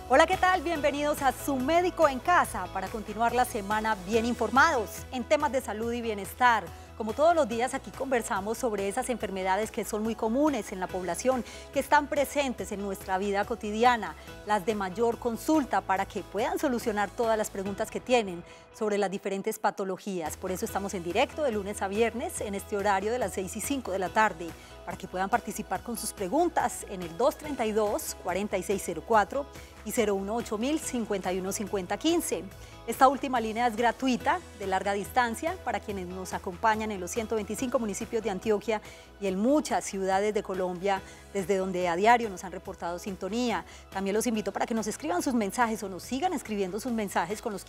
Hola, ¿qué tal? Bienvenidos a Su Médico en Casa para continuar la semana bien informados en temas de salud y bienestar. Como todos los días, aquí conversamos sobre esas enfermedades que son muy comunes en la población, que están presentes en nuestra vida cotidiana, las de mayor consulta para que puedan solucionar todas las preguntas que tienen sobre las diferentes patologías. Por eso estamos en directo de lunes a viernes en este horario de las 6 y 5 de la tarde, para que puedan participar con sus preguntas en el 232-4604 y 018-051-5015. Esta última línea es gratuita, de larga distancia, para quienes nos acompañan en los 125 municipios de Antioquia y en muchas ciudades de Colombia, desde donde a diario nos han reportado sintonía. También los invito para que nos escriban sus mensajes o nos sigan escribiendo sus mensajes con los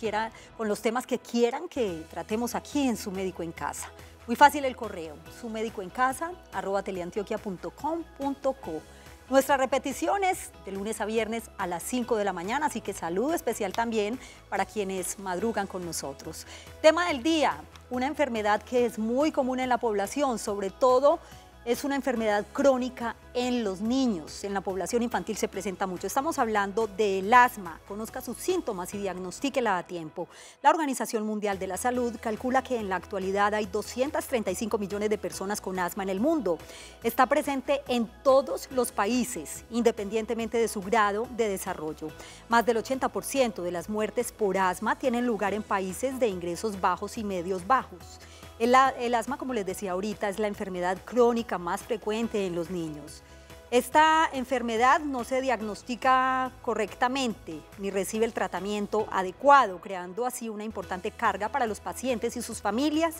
temas que quieran que tratemos aquí en Su Médico en Casa. Muy fácil el correo, sumedicoencasa@teleantioquia.com.co. Nuestras repeticiones de lunes a viernes a las 5 de la mañana, así que saludo especial también para quienes madrugan con nosotros. Tema del día, una enfermedad que es muy común en la población, sobre todo es una enfermedad crónica en los niños. En la población infantil se presenta mucho. Estamos hablando del asma. Conozca sus síntomas y diagnostíquela a tiempo. La Organización Mundial de la Salud calcula que en la actualidad hay 235 millones de personas con asma en el mundo. Está presente en todos los países, independientemente de su grado de desarrollo. Más del 80% de las muertes por asma tienen lugar en países de ingresos bajos y medios bajos. El asma, como les decía ahorita, es la enfermedad crónica más frecuente en los niños. Esta enfermedad no se diagnostica correctamente ni recibe el tratamiento adecuado, creando así una importante carga para los pacientes y sus familias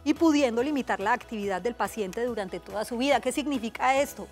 y pudiendo limitar la actividad del paciente durante toda su vida. ¿Qué significa esto?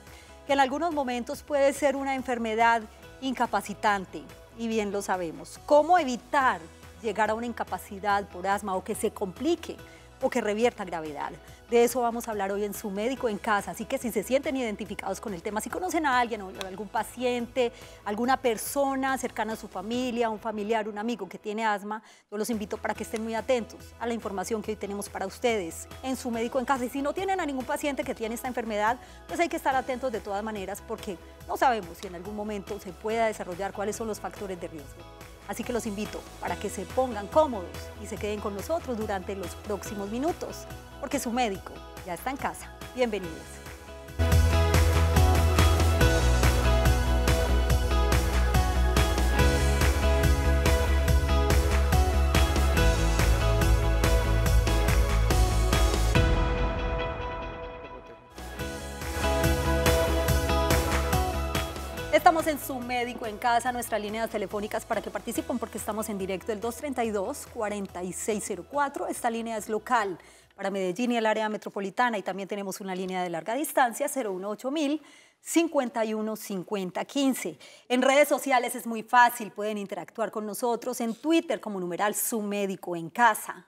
Que en algunos momentos puede ser una enfermedad incapacitante, y bien lo sabemos. ¿Cómo evitar llegar a una incapacidad por asma o que se complique o que revierta gravedad? De eso vamos a hablar hoy en Su Médico en Casa, así que si se sienten identificados con el tema, si conocen a alguien o algún paciente, alguna persona cercana a su familia, un familiar, un amigo que tiene asma, yo los invito para que estén muy atentos a la información que hoy tenemos para ustedes en Su Médico en Casa. Y si no tienen a ningún paciente que tiene esta enfermedad, pues hay que estar atentos de todas maneras porque no sabemos si en algún momento se pueda desarrollar, cuáles son los factores de riesgo. Así que los invito para que se pongan cómodos y se queden con nosotros durante los próximos minutos, porque su médico ya está en casa. Bienvenidos. Estamos en Su Médico en Casa, nuestras líneas telefónicas para que participen porque estamos en directo el 232-4604. Esta línea es local para Medellín y el área metropolitana, y también tenemos una línea de larga distancia, 018-051-5015. En redes sociales es muy fácil, pueden interactuar con nosotros en Twitter como numeral Su Médico en Casa,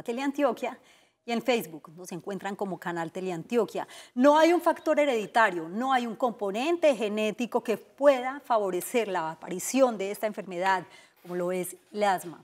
@Teleantioquia. Y en Facebook nos encuentran como Canal Teleantioquia. No hay un factor hereditario, no hay un componente genético que pueda favorecer la aparición de esta enfermedad, como lo es el asma.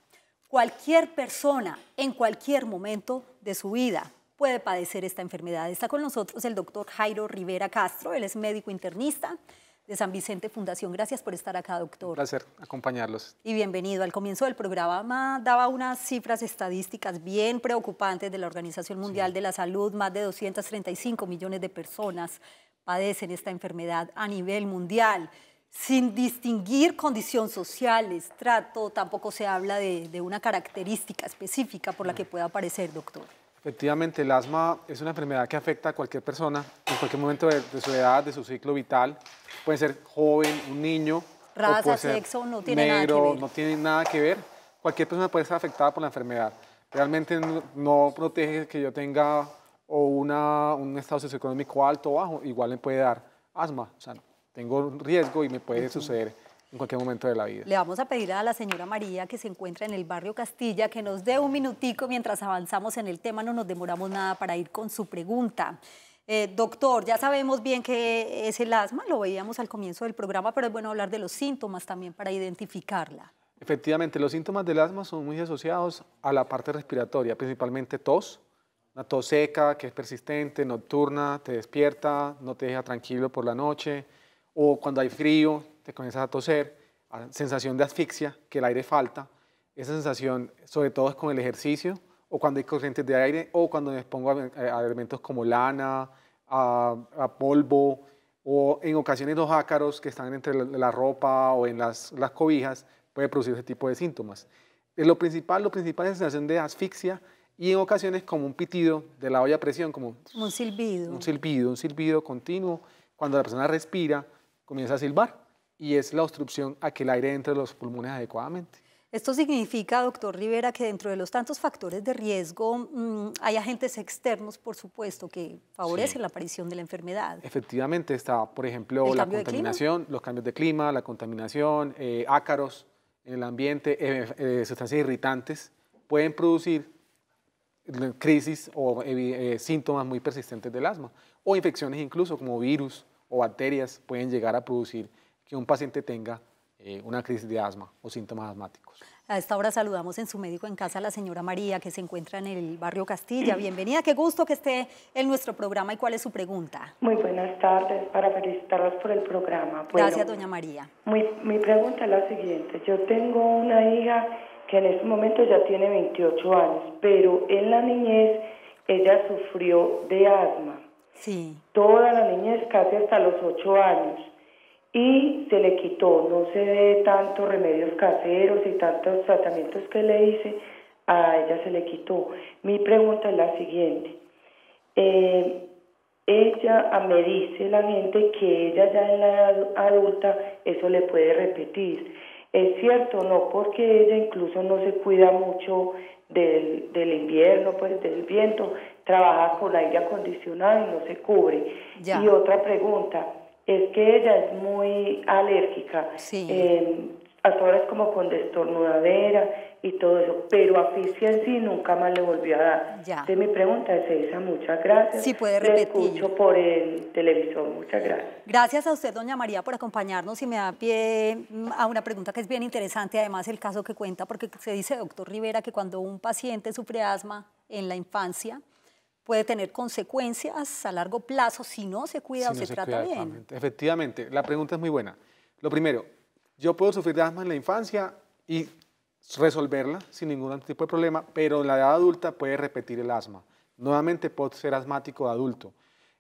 Cualquier persona, en cualquier momento de su vida, puede padecer esta enfermedad. Está con nosotros el doctor Jairo Rivera Castro, él es médico internista de San Vicente Fundación. Gracias por estar acá, doctor. Un placer acompañarlos. Y bienvenido. Al comienzo del programa daba unas cifras estadísticas bien preocupantes de la Organización Mundial de la Salud. Más de 235 millones de personas padecen esta enfermedad a nivel mundial, sin distinguir condición social, estrato. Tampoco se habla de una característica específica por la que pueda aparecer, doctor. Efectivamente, el asma es una enfermedad que afecta a cualquier persona en cualquier momento de su edad, de su ciclo vital. Puede ser joven, un niño, raza, sexo, no tiene negro, nada que ver. No tiene nada que ver. Cualquier persona puede estar afectada por la enfermedad. Realmente no protege que yo tenga un estado socioeconómico alto o bajo, igual me puede dar asma. O sea, tengo un riesgo y me puede suceder en cualquier momento de la vida. Le vamos a pedir a la señora María, que se encuentra en el barrio Castilla, que nos dé un minutico mientras avanzamos en el tema. No nos demoramos nada para ir con su pregunta. Doctor, ya sabemos bien qué es el asma, lo veíamos al comienzo del programa, pero es bueno hablar de los síntomas también para identificarla. Efectivamente, los síntomas del asma son muy asociados a la parte respiratoria, principalmente tos, una tos seca que es persistente, nocturna, te despierta, no te deja tranquilo por la noche, o cuando hay frío te comienzas a toser. sensación de asfixia, que el aire falta. Esa sensación, sobre todo, es con el ejercicio, o cuando hay corrientes de aire, o cuando me expongo a elementos como lana, a polvo, o en ocasiones los ácaros que están entre la ropa o en las cobijas, puede producir ese tipo de síntomas. Lo principal es la sensación de asfixia y en ocasiones como un pitido de la olla a presión, como un silbido. Un silbido continuo. Cuando la persona respira, comienza a silbar y es la obstrucción a que el aire entre los pulmones adecuadamente. Esto significa, doctor Rivera, que dentro de los tantos factores de riesgo hay agentes externos, por supuesto, que favorecen la aparición de la enfermedad. Efectivamente, está, por ejemplo, la contaminación, los cambios de clima, la contaminación, ácaros en el ambiente, sustancias irritantes, pueden producir crisis o síntomas muy persistentes del asma, o infecciones incluso como virus o bacterias pueden llegar a producir que un paciente tenga una crisis de asma o síntomas asmáticos. A esta hora saludamos en su médico en casa a la señora María, que se encuentra en el barrio Castilla. Bienvenida, qué gusto que esté en nuestro programa. ¿Y cuál es su pregunta? Muy buenas tardes, para felicitarlos por el programa. Gracias, doña María. Mi pregunta es la siguiente. Yo tengo una hija que en este momento ya tiene 28 años, pero en la niñez ella sufrió de asma. Sí. Toda la niñez, casi hasta los 8 años. Y se le quitó, no se ve tantos remedios caseros y tantos tratamientos que le hice, a ella se le quitó. Mi pregunta es la siguiente. Ella me dice la gente que ella ya en la edad adulta eso le puede repetir. ¿Es cierto o no? Porque ella incluso no se cuida mucho del invierno, pues del viento, trabaja con aire acondicionado y no se cubre. Ya. Y otra pregunta, es que ella es muy alérgica. Sí. Hasta ahora es como con destornudadera y todo eso, pero asfixia en sí nunca más le volvió a dar. Ya. Entonces mi pregunta es esa, muchas gracias. Sí, puede Le repetir. escucho por el televisor, muchas gracias. Gracias a usted, doña María, por acompañarnos y me da pie a una pregunta que es bien interesante, además el caso que cuenta, porque se dice, doctor Rivera, que cuando un paciente sufre asma en la infancia, puede tener consecuencias a largo plazo si no se cuida o se trata bien. Efectivamente, la pregunta es muy buena. Lo primero, yo puedo sufrir de asma en la infancia y resolverla sin ningún tipo de problema, pero en la edad adulta puede repetir el asma. Nuevamente puedo ser asmático de adulto.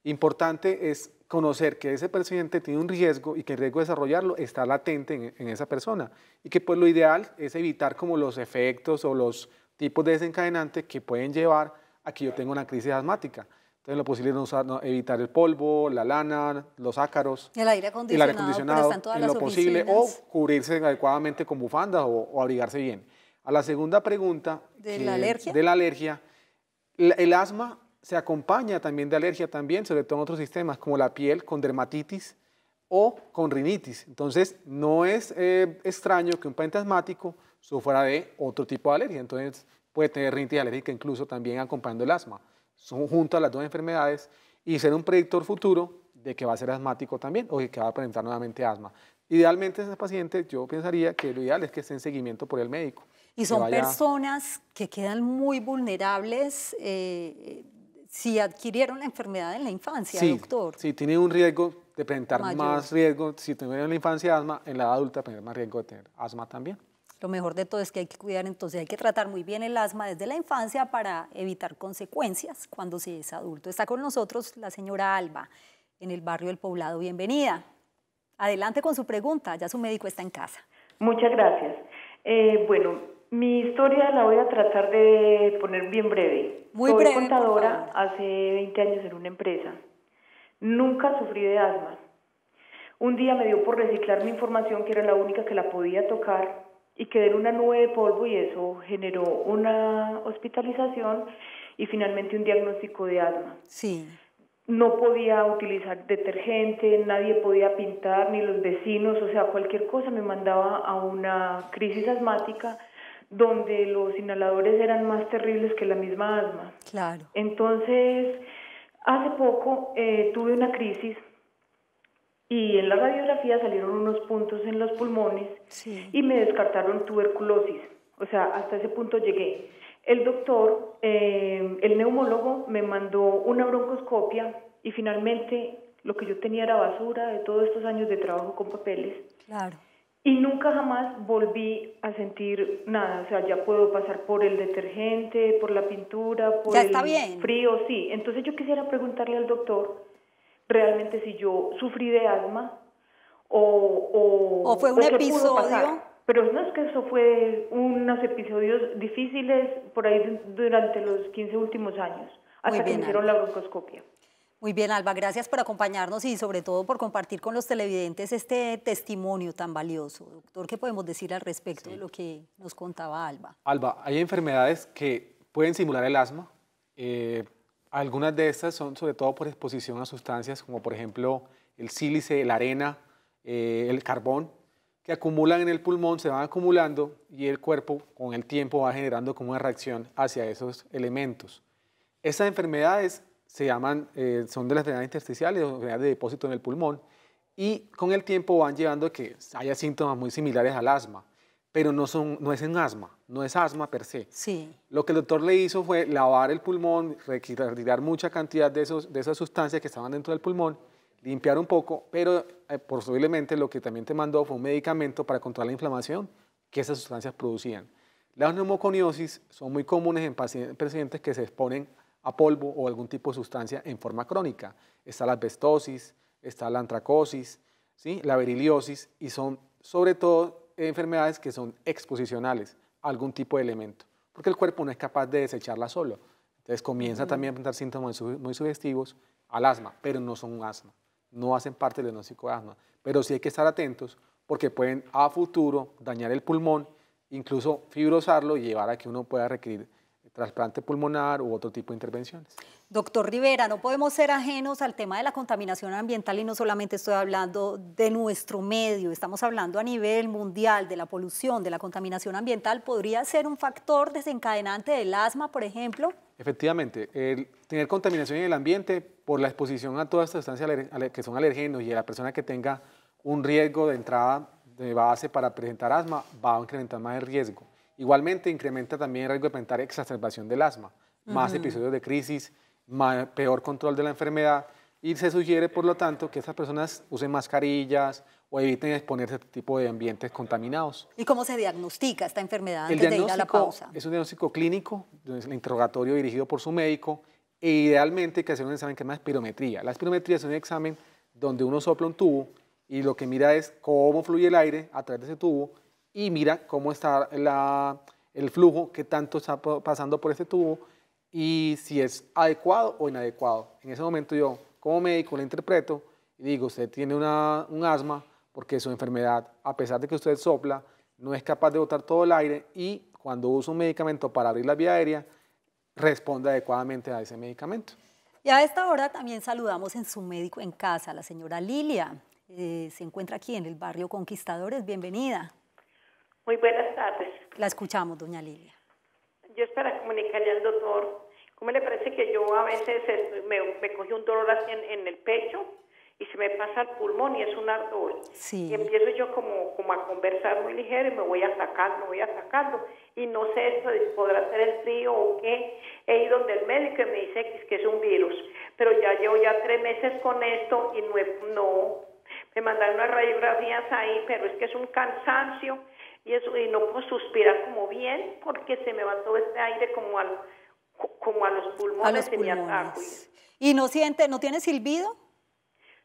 Importante es conocer que ese paciente tiene un riesgo y que el riesgo de desarrollarlo está latente en esa persona y que pues lo ideal es evitar como los efectos o los tipos de desencadenantes que pueden llevar a que yo tenga una crisis asmática. Entonces, lo posible es evitar el polvo, la lana, los ácaros, el aire acondicionado en lo posible, o cubrirse adecuadamente con bufandas o abrigarse bien. A la segunda pregunta de la alergia, el asma se acompaña también de alergia también, sobre todo en otros sistemas como la piel con dermatitis o con rinitis. Entonces, no es extraño que un paciente asmático sufra de otro tipo de alergia. Entonces, puede tener rinitis alérgica incluso también acompañando el asma. Son juntas las dos enfermedades y ser un predictor futuro de que va a ser asmático también o que va a presentar nuevamente asma. Idealmente ese paciente, yo pensaría que lo ideal es que esté en seguimiento por el médico. Y son personas que quedan muy vulnerables si adquirieron la enfermedad en la infancia, doctor. Sí, tienen un riesgo de presentar más riesgo, si tuvieron en la infancia asma, en la edad adulta tener más riesgo de tener asma también. Lo mejor de todo es que hay que cuidar, entonces hay que tratar muy bien el asma desde la infancia para evitar consecuencias cuando se es adulto. Está con nosotros la señora Alba en el barrio del Poblado. Bienvenida. Adelante con su pregunta, ya su médico está en casa. Muchas gracias. Bueno, mi historia la voy a tratar de poner bien breve. Muy breve, soy contadora hace 20 años en una empresa. Nunca sufrí de asma. Un día me dio por reciclar mi información, que era la única que la podía tocar, y quedé en una nube de polvo y eso generó una hospitalización y finalmente un diagnóstico de asma. Sí. No podía utilizar detergente, nadie podía pintar, ni los vecinos, o sea, cualquier cosa me mandaba a una crisis asmática donde los inhaladores eran más terribles que la misma asma. Claro. Entonces, hace poco tuve una crisis y en la radiografía salieron unos puntos en los pulmones y me descartaron tuberculosis. O sea, hasta ese punto llegué. El doctor, el neumólogo, me mandó una broncoscopia y finalmente lo que yo tenía era basura de todos estos años de trabajo con papeles. Claro. Y nunca jamás volví a sentir nada, o sea, ya puedo pasar por el detergente, por la pintura, por el frío, sí. Entonces yo quisiera preguntarle al doctor realmente si yo sufrí de asma o fue un episodio. Pero no es que eso fue unos episodios difíciles por ahí durante los 15 últimos años, hasta que me hicieron la broncoscopia. Muy bien, Alba, gracias por acompañarnos y sobre todo por compartir con los televidentes este testimonio tan valioso. Doctor, ¿qué podemos decir al respecto de lo que nos contaba Alba? Alba, hay enfermedades que pueden simular el asma. Algunas de estas son sobre todo por exposición a sustancias como por ejemplo el sílice, la arena, el carbón, que acumulan en el pulmón, se van acumulando y el cuerpo con el tiempo va generando como una reacción hacia esos elementos. Estas enfermedades se llaman, son de las enfermedades intersticiales o enfermedades de depósito en el pulmón y con el tiempo van llevando a que haya síntomas muy similares al asma, pero no es un asma, no es asma per se. Sí. Lo que el doctor le hizo fue lavar el pulmón, retirar mucha cantidad de esas sustancias que estaban dentro del pulmón, limpiar un poco, pero posiblemente lo que también te mandó fue un medicamento para controlar la inflamación que esas sustancias producían. Las neumoconiosis son muy comunes en pacientes que se exponen a polvo o algún tipo de sustancia en forma crónica. Está la asbestosis, está la antracosis, ¿sí? La beriliosis y son sobre todo enfermedades que son exposicionales a algún tipo de elemento, porque el cuerpo no es capaz de desecharla solo. Entonces comienza también a presentar síntomas muy sugestivos al asma, pero no son un asma, no hacen parte del diagnóstico de asma, pero sí hay que estar atentos porque pueden a futuro dañar el pulmón, incluso fibrosarlo y llevar a que uno pueda requerir trasplante pulmonar u otro tipo de intervenciones. Doctor Rivera, no podemos ser ajenos al tema de la contaminación ambiental y no solamente estoy hablando de nuestro medio, estamos hablando a nivel mundial de la polución, de la contaminación ambiental. ¿Podría ser un factor desencadenante del asma, por ejemplo? Efectivamente, el tener contaminación en el ambiente por la exposición a todas estas sustancias que son alergenos y a la persona que tenga un riesgo de entrada de base para presentar asma va a incrementar más el riesgo. Igualmente incrementa también el riesgo de presentar exacerbación del asma, más episodios de crisis, peor control de la enfermedad y se sugiere por lo tanto que estas personas usen mascarillas o eviten exponerse a este tipo de ambientes contaminados. ¿Y cómo se diagnostica esta enfermedad antes de ir a la pausa? Es un diagnóstico clínico, es el interrogatorio dirigido por su médico e idealmente hay que hacer un examen que se llama espirometría. La espirometría es un examen donde uno sopla un tubo y lo que mira es cómo fluye el aire a través de ese tubo y mira cómo está el flujo, qué tanto está pasando por ese tubo y si es adecuado o inadecuado. En ese momento yo, como médico, le interpreto y digo, usted tiene un asma porque su enfermedad, a pesar de que usted sopla, no es capaz de botar todo el aire y cuando usa un medicamento para abrir la vía aérea, responde adecuadamente a ese medicamento. Y a esta hora también saludamos en su médico en casa, la señora Lilia. Se encuentra aquí en el barrio Conquistadores. Bienvenida. Muy buenas tardes. La escuchamos, doña Lilia. Yo es para comunicarle al doctor, ¿cómo le parece que yo a veces me cogí un dolor así en el pecho y se me pasa el pulmón y es un ardor? Sí. Y empiezo yo como a conversar muy ligero y me voy atacando y no sé esto podrá ser el frío o qué. He ido donde el médico y me dice que es un virus, pero ya llevo 3 meses con esto y no me mandaron unas radiografías ahí, pero es que es un cansancio. Y no puedo suspirar como bien porque se me va todo este aire como a los pulmones y me ataco. ¿Y no tiene silbido?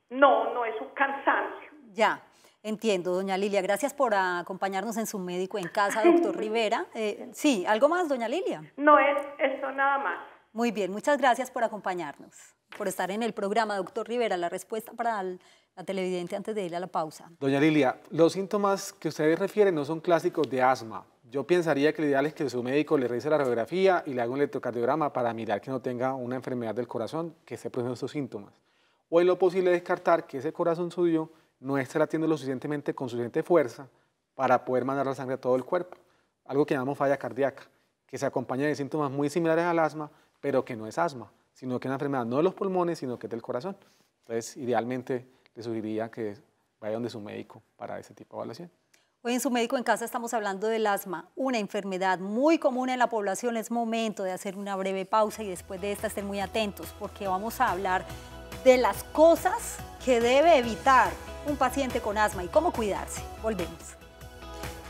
No, es un cansancio. Ya, entiendo, doña Lilia. Gracias por acompañarnos en su médico en casa, doctor Rivera. Sí, ¿algo más, doña Lilia? No, es esto nada más. Muy bien, muchas gracias por acompañarnos, por estar en el programa, doctor Rivera. La respuesta para la televidente antes de ir a la pausa. Doña Lilia, los síntomas que ustedes refieren no son clásicos de asma. Yo pensaría que lo ideal es que su médico le revise la radiografía y le haga un electrocardiograma para mirar que no tenga una enfermedad del corazón que esté produciendo estos síntomas. O en lo posible descartar que ese corazón suyo no esté latiendo lo suficientemente con suficiente fuerza para poder mandar la sangre a todo el cuerpo. Algo que llamamos falla cardíaca, que se acompaña de síntomas muy similares al asma, pero que no es asma, sino que es una enfermedad no de los pulmones, sino que es del corazón. Entonces, idealmente, le sugeriría que vaya donde su médico para ese tipo de evaluación. Hoy en su médico en casa estamos hablando del asma, una enfermedad muy común en la población. Es momento de hacer una breve pausa y después de esta estén muy atentos porque vamos a hablar de las cosas que debe evitar un paciente con asma y cómo cuidarse. Volvemos.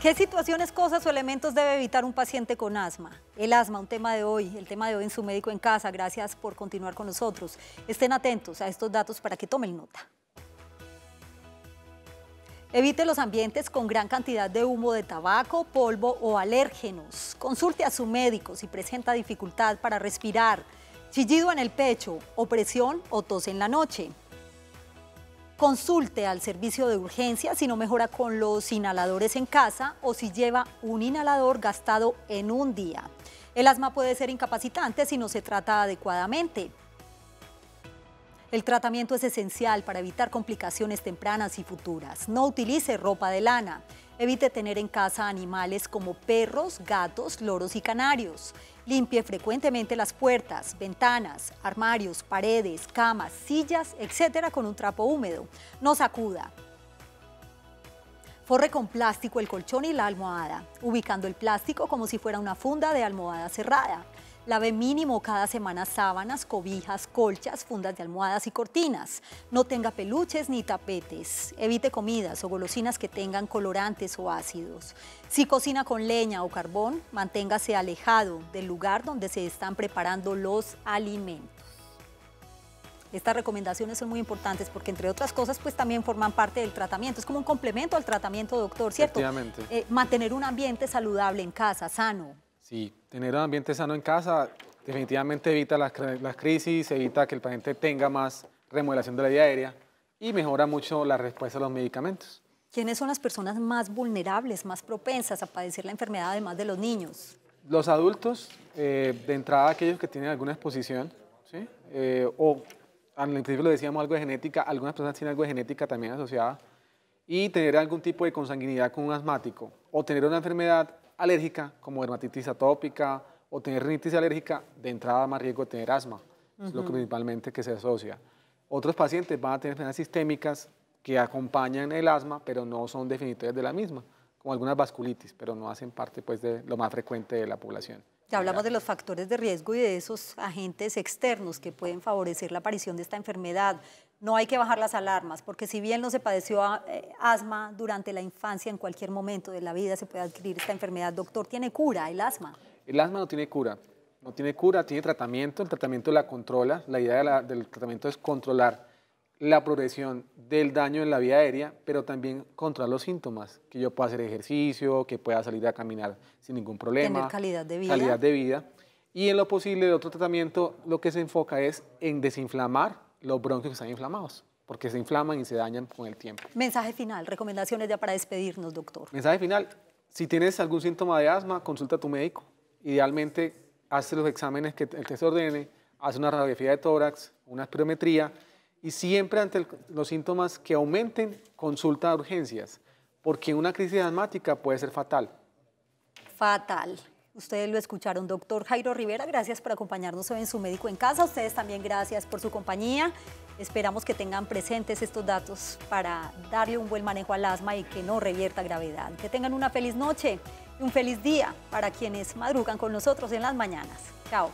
¿Qué situaciones, cosas o elementos debe evitar un paciente con asma? El asma, un tema de hoy, el tema de hoy en Su Médico en Casa. Gracias por continuar con nosotros. Estén atentos a estos datos para que tomen nota. Evite los ambientes con gran cantidad de humo de tabaco, polvo o alérgenos. Consulte a su médico si presenta dificultad para respirar, chillido en el pecho, opresión o tos en la noche. Consulte al servicio de urgencia si no mejora con los inhaladores en casa o si lleva un inhalador gastado en un día. El asma puede ser incapacitante si no se trata adecuadamente. El tratamiento es esencial para evitar complicaciones tempranas y futuras. No utilice ropa de lana. Evite tener en casa animales como perros, gatos, loros y canarios. Limpie frecuentemente las puertas, ventanas, armarios, paredes, camas, sillas, etc. con un trapo húmedo. No sacuda. Forre con plástico el colchón y la almohada, ubicando el plástico como si fuera una funda de almohada cerrada. Lave mínimo cada semana sábanas, cobijas, colchas, fundas de almohadas y cortinas. No tenga peluches ni tapetes. Evite comidas o golosinas que tengan colorantes o ácidos. Si cocina con leña o carbón, manténgase alejado del lugar donde se están preparando los alimentos. Estas recomendaciones son muy importantes porque, entre otras cosas, pues también forman parte del tratamiento. Es como un complemento al tratamiento, doctor, ¿cierto? Efectivamente. Mantener un ambiente saludable en casa, sano. Sí, tener un ambiente sano en casa definitivamente evita las crisis, evita que el paciente tenga más remodelación de la vía aérea y mejora mucho la respuesta a los medicamentos. ¿Quiénes son las personas más vulnerables, más propensas a padecer la enfermedad, además de los niños? Los adultos, de entrada aquellos que tienen alguna exposición, ¿sí? O al principio lo decíamos, algo de genética, algunas personas tienen algo de genética también asociada, y tener algún tipo de consanguinidad con un asmático, o tener una enfermedad alérgica, como dermatitis atópica, o tener rinitis alérgica, de entrada más riesgo de tener asma, es lo que principalmente que se asocia. Otros pacientes van a tener enfermedades sistémicas que acompañan el asma, pero no son definitorias de la misma, como algunas vasculitis, pero no hacen parte pues, de lo más frecuente de la población. Ya hablamos de los factores de riesgo y de esos agentes externos que pueden favorecer la aparición de esta enfermedad. No hay que bajar las alarmas, porque si bien no se padeció asma durante la infancia, en cualquier momento de la vida se puede adquirir esta enfermedad. Doctor, ¿tiene cura el asma? El asma no tiene cura, tiene tratamiento, el tratamiento la controla. La idea del tratamiento es controlar la progresión del daño en la vía aérea, pero también controlar los síntomas, que yo pueda hacer ejercicio, que pueda salir a caminar sin ningún problema. Tener calidad de vida. Calidad de vida. Y en lo posible de otro tratamiento, lo que se enfoca es en desinflamar los bronquios que están inflamados, porque se inflaman y se dañan con el tiempo. Mensaje final, recomendaciones ya para despedirnos, doctor. Mensaje final, si tienes algún síntoma de asma, consulta a tu médico. Idealmente, haz los exámenes que el te ordene, haz una radiografía de tórax, una espirometría, y siempre ante los síntomas que aumenten, consulta a urgencias, porque una crisis asmática puede ser fatal. Fatal. Ustedes lo escucharon, doctor Jairo Rivera, gracias por acompañarnos hoy en Su Médico en Casa. Ustedes también gracias por su compañía. Esperamos que tengan presentes estos datos para darle un buen manejo al asma y que no revierta gravedad. Que tengan una feliz noche y un feliz día para quienes madrugan con nosotros en las mañanas. Chao.